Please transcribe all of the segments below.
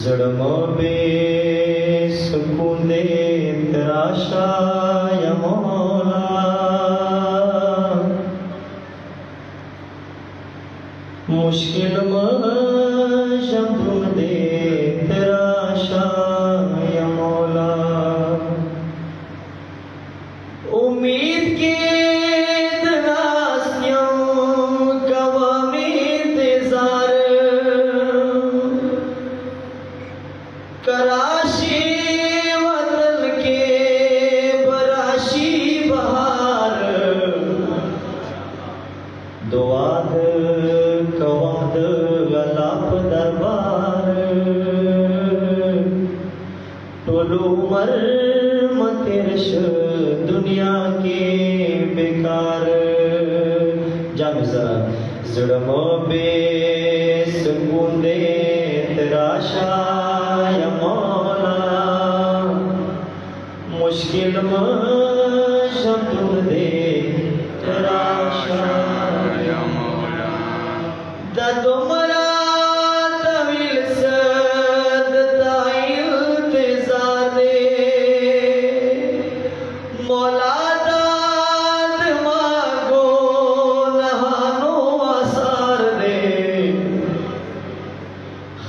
जड़मो बेसुकून दे तराशा या मौला, मुश्किल में शब्दों दे तराशा या मौला, उम्मीद के कराशी वतन के बराशी बहार, दुआद कवाद गलाप दरबार, टोलू मर मतिरश दुनिया के बेकार। जान जरा जुड़मो बेसुकून दे तराशा या मौला, मुश्किल में शब्द दे तराशा या मौला, तुमरा तविल सदता इल्तिजार दे मौला, दाद मांगो नहानो आसार दे,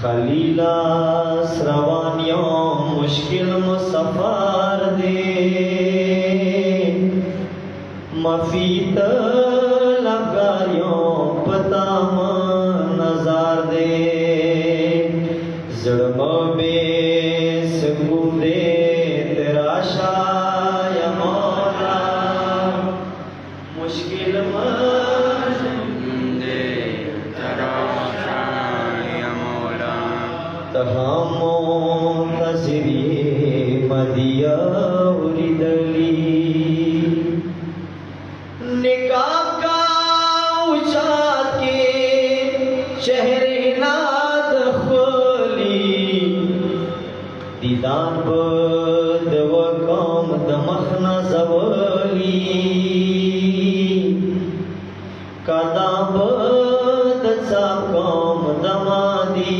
खलीला श्रवानियों मुश्किल मुसफार दे, मफीत लगारियों पताम नजार दे, जुड़मो बेसुकून दे तराशा या मौला, मुश्किल में दे तराशा या मौला, तहामो तजरी मदिया उरिदली, निकाब का उचात के चेहरे नाद खोली, दीदान बद व कौम दमखना जवली, कदा बद चा कौम दमादी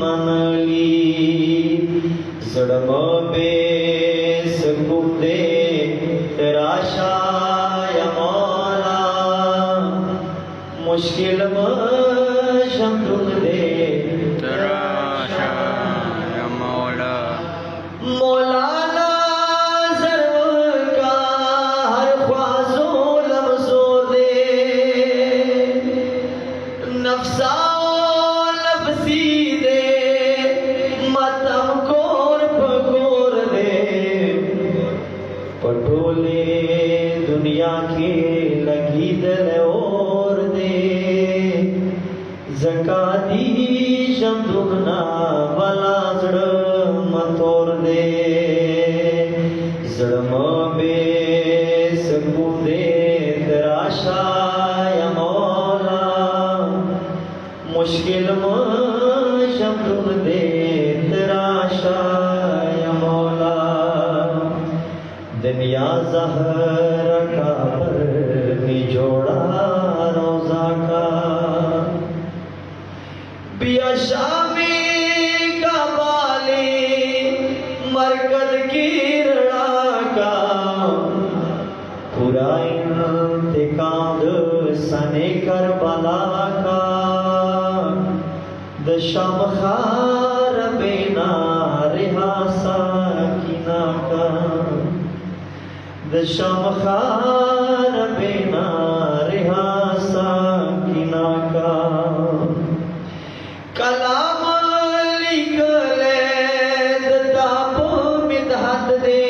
मनली, जुड़मो बेसुकून दे तराशा या मौला, मुश्किल में शब्द दे तराशा या मौला, मौलाना ज़रूर का हर ख्वाज़ो लफ्ज़ों दे, नफ्सा नफसी दे मतम कोर पकोर दे, पटोले दुनिया के लगी दल और दे, ज़काती शब्दुना भला जड़ मतोर दे, जुड़मो बेसुकून दे तराशा या मौला, मुश्किल में शब्द दे तराशा या मौला, दुनिया ज़हरा का पर निजोड़ा रोज़ा का, बिया शामी का बाली मरकद की रड़ा का, पूरा इंतकाम सने करबला का, दशम खार बेना रिहासा किना का, दशम खार बेना रिहासा किना का, कलाम लिखले दाप मिधात दे,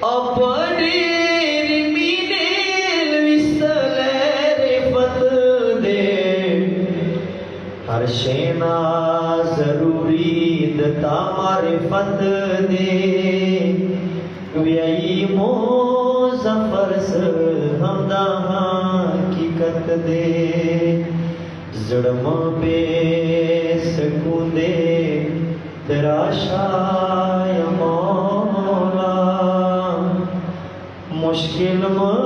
अपनी रिमीनेल विसले रिफत दे, हर शेना जरूरी दता मारिफत दे, व्ययी मोज़फ़र से हमदा हकीकत दे, जुड़मो बेसुकून दे तराशा या मौला, मुश्किल में